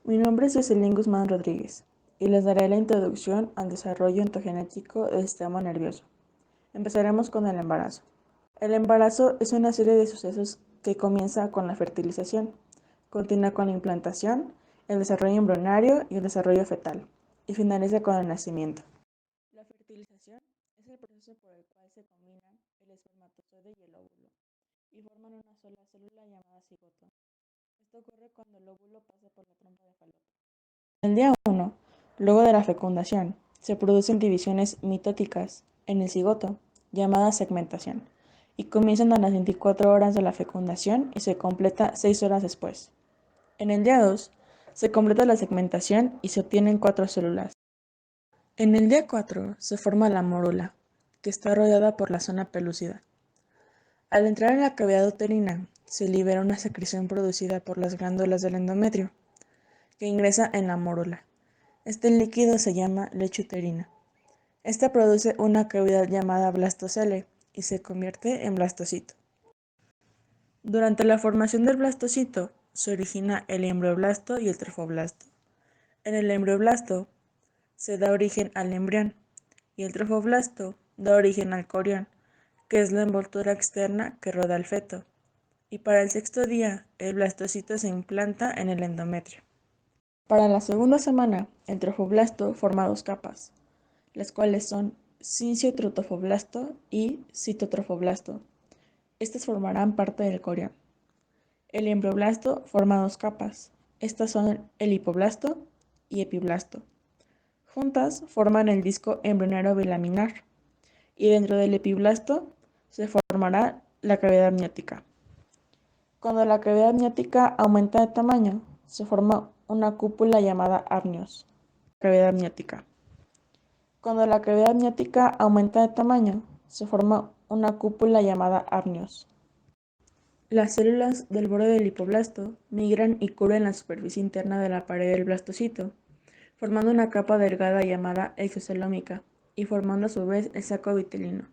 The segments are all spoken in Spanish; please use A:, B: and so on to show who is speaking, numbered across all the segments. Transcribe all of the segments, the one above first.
A: Mi nombre es Jocelyn Guzmán Rodríguez y les daré la introducción al desarrollo ontogenético del sistema nervioso. Empezaremos con el embarazo. El embarazo es una serie de sucesos que comienza con la fertilización, continúa con la implantación, el desarrollo embrionario y el desarrollo fetal, y finaliza con el nacimiento. La fertilización es el proceso por el cual se combinan el espermatozoide y el óvulo, y forman una sola célula llamada cigoto. Esto ocurre cuando el óvulo pasa por la trompa de Falopio. En el día 1, luego de la fecundación, se producen divisiones mitóticas en el cigoto, llamadas segmentación, y comienzan a las 24 horas de la fecundación y se completa 6 horas después. En el día 2, se completa la segmentación y se obtienen 4 células. En el día 4 se forma la mórula, que está rodeada por la zona pelúcida. Al entrar en la cavidad uterina, se libera una secreción producida por las glándulas del endometrio, que ingresa en la mórula. Este líquido se llama leche uterina. Esta produce una cavidad llamada blastocele y se convierte en blastocito. Durante la formación del blastocito se origina el embrioblasto y el trofoblasto. En el embrioblasto se da origen al embrión y el trofoblasto da origen al corión, que es la envoltura externa que rodea al feto. Y para el sexto día, el blastocito se implanta en el endometrio. Para la segunda semana, el trofoblasto forma 2 capas, las cuales son sinciotrofoblasto y citotrofoblasto. Estas formarán parte del corión. El embrioblasto forma 2 capas. Estas son el hipoblasto y epiblasto. Juntas forman el disco embrionario bilaminar y dentro del epiblasto se formará la cavidad amniótica. Cuando la cavidad amniótica aumenta de tamaño, se forma una cúpula llamada amnios. Cavidad amniótica. Cuando la cavidad amniótica aumenta de tamaño, se forma una cúpula llamada amnios. Las células del borde del hipoblasto migran y cubren la superficie interna de la pared del blastocito, formando una capa delgada llamada exocelómica y formando a su vez el saco vitelino.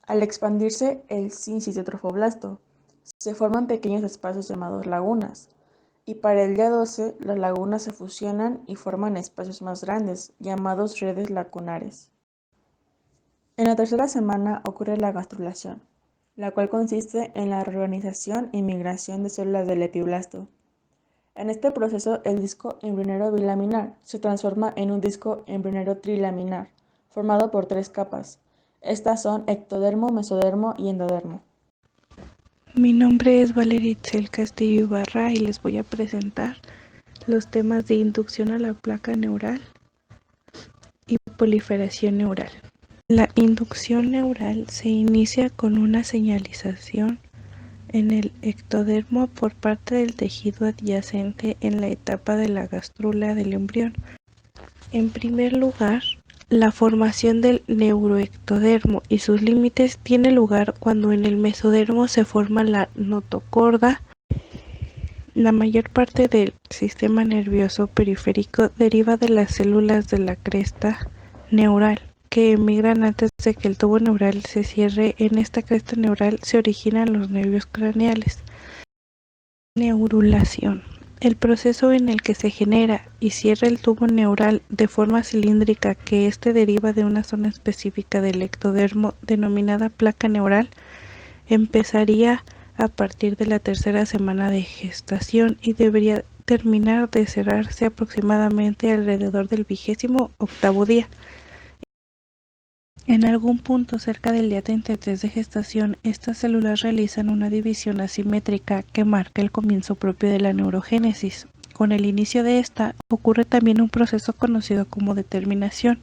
A: Al expandirse el sincitotrofoblasto, se forman pequeños espacios llamados lagunas, y para el día 12 las lagunas se fusionan y forman espacios más grandes, llamados redes lacunares. En la tercera semana ocurre la gastrulación, la cual consiste en la reorganización y migración de células del epiblasto. En este proceso, el disco embrionario bilaminar se transforma en un disco embrionario trilaminar, formado por 3 capas. Estas son ectodermo, mesodermo y endodermo.
B: Mi nombre es Valeria Itzel Castillo Ibarra y les voy a presentar los temas de inducción a la placa neural y proliferación neural. La inducción neural se inicia con una señalización en el ectodermo por parte del tejido adyacente en la etapa de la gastrula del embrión. En primer lugar, la formación del neuroectodermo y sus límites tiene lugar cuando en el mesodermo se forma la notocorda. La mayor parte del sistema nervioso periférico deriva de las células de la cresta neural, que emigran antes de que el tubo neural se cierre. En esta cresta neural se originan los nervios craneales. Neurulación: el proceso en el que se genera y cierra el tubo neural de forma cilíndrica que éste deriva de una zona específica del ectodermo denominada placa neural empezaría a partir de la tercera semana de gestación y debería terminar de cerrarse aproximadamente alrededor del 28º día. En algún punto cerca del día 33 de gestación, estas células realizan una división asimétrica que marca el comienzo propio de la neurogénesis. Con el inicio de esta, ocurre también un proceso conocido como determinación,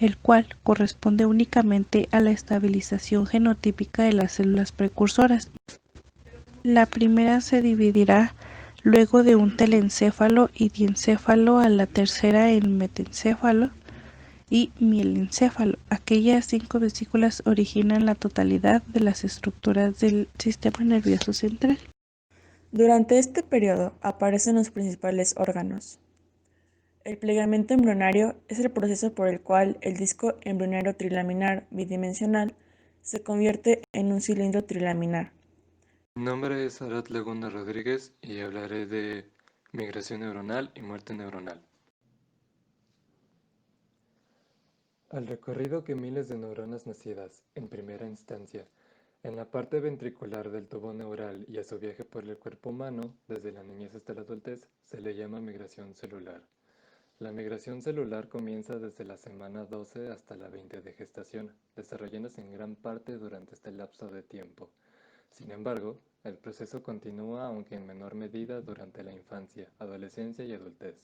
B: el cual corresponde únicamente a la estabilización genotípica de las células precursoras. La primera se dividirá luego de un telencéfalo y diencéfalo a la tercera en metencéfalo y mielencéfalo. Aquellas 5 vesículas originan la totalidad de las estructuras del sistema nervioso central.
A: Durante este periodo aparecen los principales órganos. El plegamiento embrionario es el proceso por el cual el disco embrionario trilaminar bidimensional se convierte en un cilindro trilaminar.
C: Mi nombre es Arad Laguna Rodríguez y hablaré de Migración neuronal y muerte neuronal. Al recorrido que miles de neuronas nacidas, en primera instancia, en la parte ventricular del tubo neural y a su viaje por el cuerpo humano, desde la niñez hasta la adultez, se le llama migración celular. La migración celular comienza desde la semana 12 hasta la 20 de gestación, desarrollándose en gran parte durante este lapso de tiempo. Sin embargo, el proceso continúa aunque en menor medida durante la infancia, adolescencia y adultez.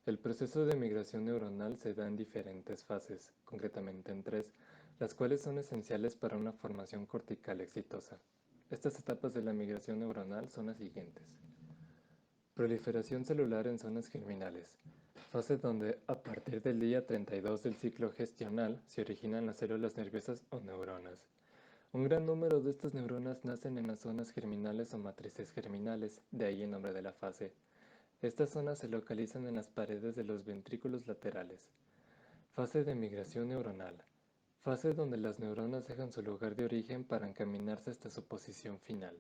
C: El proceso de migración neuronal se da en diferentes fases, concretamente en tres, las cuales son esenciales para una formación cortical exitosa. Estas etapas de la migración neuronal son las siguientes. Proliferación celular en zonas germinales, fase donde a partir del día 32 del ciclo gestional se originan las células nerviosas o neuronas. Un gran número de estas neuronas nacen en las zonas germinales o matrices germinales, de ahí el nombre de la fase. Estas zonas se localizan en las paredes de los ventrículos laterales. Fase de migración neuronal. Fase donde las neuronas dejan su lugar de origen para encaminarse hasta su posición final.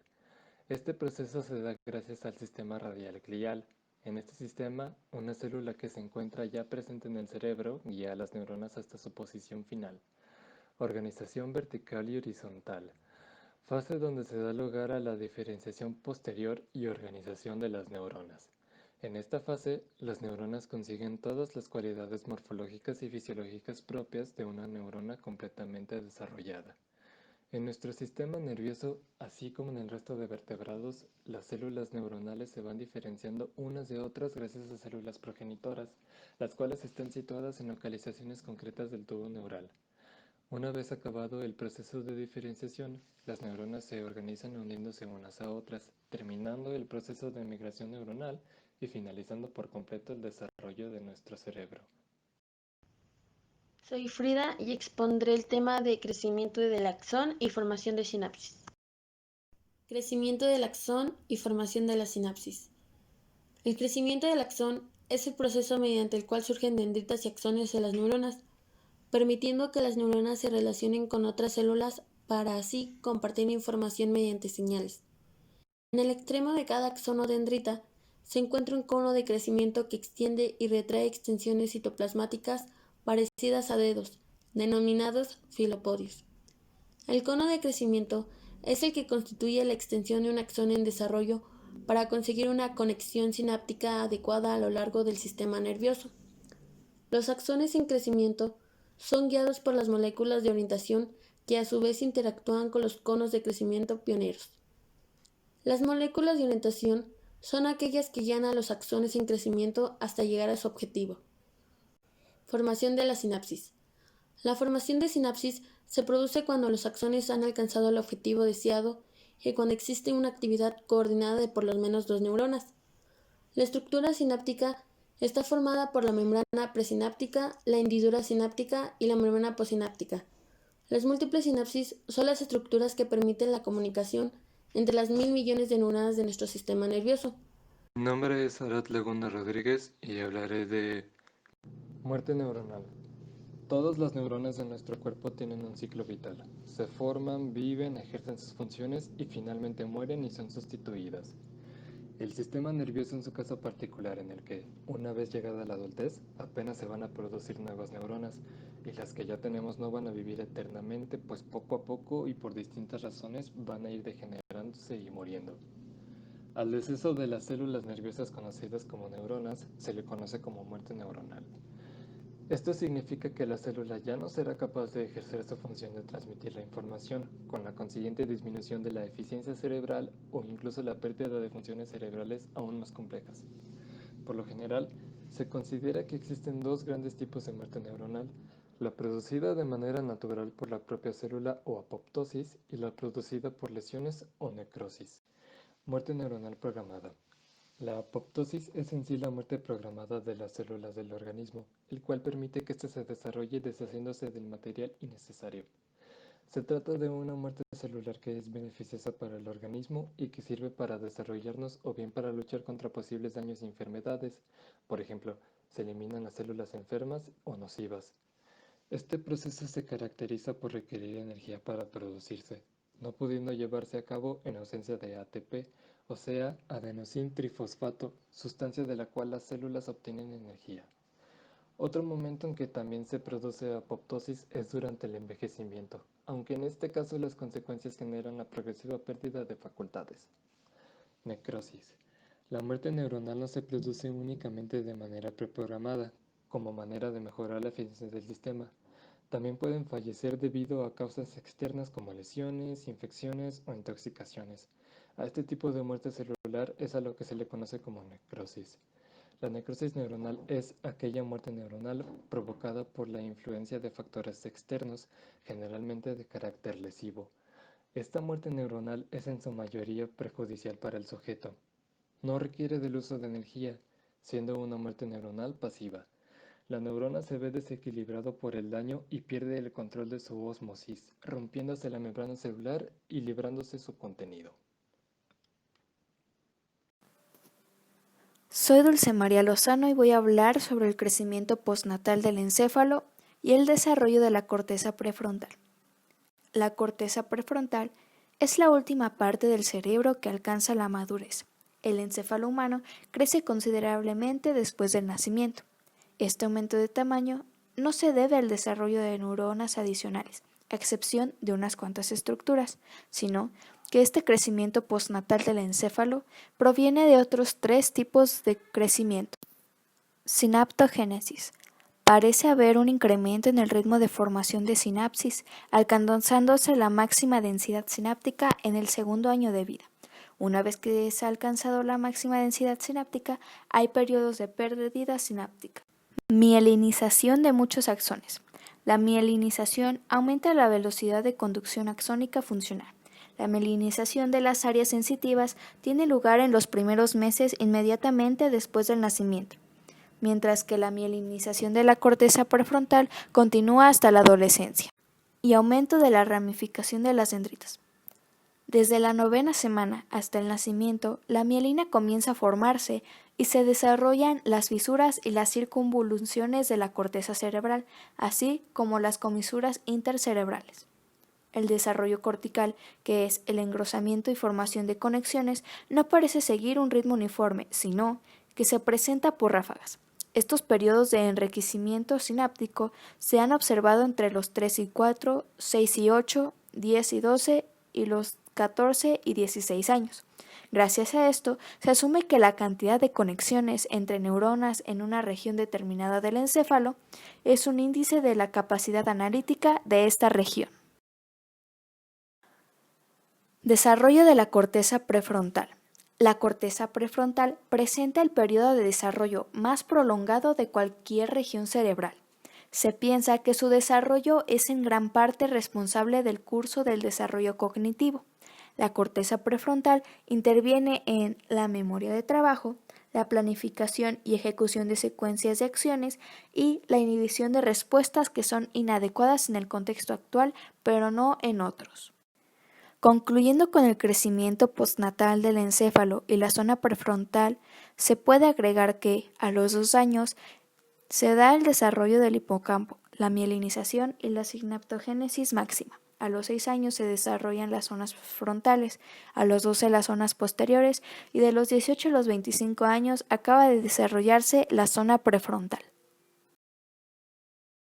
C: Este proceso se da gracias al sistema radial glial. En este sistema, una célula que se encuentra ya presente en el cerebro guía a las neuronas hasta su posición final. Organización vertical y horizontal. Fase donde se da lugar a la diferenciación posterior y organización de las neuronas. En esta fase, las neuronas consiguen todas las cualidades morfológicas y fisiológicas propias de una neurona completamente desarrollada. En nuestro sistema nervioso, así como en el resto de vertebrados, las células neuronales se van diferenciando unas de otras gracias a células progenitoras, las cuales están situadas en localizaciones concretas del tubo neural. Una vez acabado el proceso de diferenciación, las neuronas se organizan uniéndose unas a otras, terminando el proceso de migración neuronal y finalizando por completo el desarrollo de nuestro cerebro.
D: Soy Frida y expondré el tema de crecimiento del axón y formación de sinapsis. Crecimiento del axón y formación de la sinapsis. El crecimiento del axón es el proceso mediante el cual surgen dendritas y axones en las neuronas, permitiendo que las neuronas se relacionen con otras células para así compartir información mediante señales. En el extremo de cada axón o dendrita se encuentra un cono de crecimiento que extiende y retrae extensiones citoplasmáticas parecidas a dedos, denominados filopodios. El cono de crecimiento es el que constituye la extensión de un axón en desarrollo para conseguir una conexión sináptica adecuada a lo largo del sistema nervioso. Los axones en crecimiento son guiados por las moléculas de orientación que a su vez interactúan con los conos de crecimiento pioneros. Las moléculas de orientación son aquellas que guían a los axones en crecimiento hasta llegar a su objetivo. Formación de la sinapsis. La formación de sinapsis se produce cuando los axones han alcanzado el objetivo deseado y cuando existe una actividad coordinada de por lo menos dos neuronas. La estructura sináptica está formada por la membrana presináptica, la hendidura sináptica y la membrana postsináptica. Las múltiples sinapsis son las estructuras que permiten la comunicación entre las 1.000 millones de neuronas de nuestro sistema nervioso.
C: Mi nombre es Arad Laguna Rodríguez y hablaré de muerte neuronal. Todas las neuronas de nuestro cuerpo tienen un ciclo vital. Se forman, viven, ejercen sus funciones y finalmente mueren y son sustituidas. El sistema nervioso en su caso particular en el que, una vez llegada la adultez, apenas se van a producir nuevas neuronas y las que ya tenemos no van a vivir eternamente, pues poco a poco y por distintas razones van a ir degenerándose y muriendo. Al deceso de las células nerviosas conocidas como neuronas se le conoce como muerte neuronal. Esto significa que la célula ya no será capaz de ejercer su función de transmitir la información, con la consiguiente disminución de la eficiencia cerebral o incluso la pérdida de funciones cerebrales aún más complejas. Por lo general, se considera que existen dos grandes tipos de muerte neuronal, la producida de manera natural por la propia célula o apoptosis y la producida por lesiones o necrosis. Muerte neuronal programada. La apoptosis es en sí la muerte programada de las células del organismo, el cual permite que éste se desarrolle deshaciéndose del material innecesario. Se trata de una muerte celular que es beneficiosa para el organismo y que sirve para desarrollarnos o bien para luchar contra posibles daños y enfermedades. Por ejemplo, se eliminan las células enfermas o nocivas. Este proceso se caracteriza por requerir energía para producirse. no pudiendo llevarse a cabo en ausencia de ATP, o sea, adenosín trifosfato, sustancia de la cual las células obtienen energía. Otro momento en que también se produce apoptosis es durante el envejecimiento, aunque en este caso las consecuencias generan la progresiva pérdida de facultades. Necrosis. La muerte neuronal no se produce únicamente de manera preprogramada, como manera de mejorar la eficiencia del sistema. También pueden fallecer debido a causas externas como lesiones, infecciones o intoxicaciones. A este tipo de muerte celular es a lo que se le conoce como necrosis. La necrosis neuronal es aquella muerte neuronal provocada por la influencia de factores externos, generalmente de carácter lesivo. Esta muerte neuronal es en su mayoría perjudicial para el sujeto. No requiere del uso de energía, siendo una muerte neuronal pasiva. La neurona se ve desequilibrado por el daño y pierde el control de su ósmosis, rompiéndose la membrana celular y librándose su contenido.
E: Soy Dulce María Lozano y voy a hablar sobre el crecimiento postnatal del encéfalo y el desarrollo de la corteza prefrontal. La corteza prefrontal es la última parte del cerebro que alcanza la madurez. El encéfalo humano crece considerablemente después del nacimiento. Este aumento de tamaño no se debe al desarrollo de neuronas adicionales, a excepción de unas cuantas estructuras, sino que este crecimiento postnatal del encéfalo proviene de otros 3 tipos de crecimiento. Sinaptogénesis. Parece haber un incremento en el ritmo de formación de sinapsis, alcanzándose la máxima densidad sináptica en el segundo año de vida. Una vez que se ha alcanzado la máxima densidad sináptica, hay periodos de pérdida sináptica. Mielinización de muchos axones. La mielinización aumenta la velocidad de conducción axónica funcional. La mielinización de las áreas sensitivas tiene lugar en los primeros meses inmediatamente después del nacimiento, mientras que la mielinización de la corteza prefrontal continúa hasta la adolescencia. Y aumento de la ramificación de las dendritas. Desde la 9ª semana hasta el nacimiento, la mielina comienza a formarse y se desarrollan las fisuras y las circunvoluciones de la corteza cerebral, así como las comisuras intercerebrales. El desarrollo cortical, que es el engrosamiento y formación de conexiones, no parece seguir un ritmo uniforme, sino que se presenta por ráfagas. Estos periodos de enriquecimiento sináptico se han observado entre los 3 y 4, 6 y 8, 10 y 12 y los 14 y 16 años. Gracias a esto, se asume que la cantidad de conexiones entre neuronas en una región determinada del encéfalo es un índice de la capacidad analítica de esta región. Desarrollo de la corteza prefrontal. La corteza prefrontal presenta el periodo de desarrollo más prolongado de cualquier región cerebral. Se piensa que su desarrollo es en gran parte responsable del curso del desarrollo cognitivo. La corteza prefrontal interviene en la memoria de trabajo, la planificación y ejecución de secuencias de acciones y la inhibición de respuestas que son inadecuadas en el contexto actual, pero no en otros. Concluyendo con el crecimiento postnatal del encéfalo y la zona prefrontal, se puede agregar que, a los 2 años, se da el desarrollo del hipocampo, la mielinización y la sinaptogénesis máxima. A los 6 años se desarrollan las zonas frontales, a los 12 las zonas posteriores y de los 18 a los 25 años acaba de desarrollarse la zona prefrontal.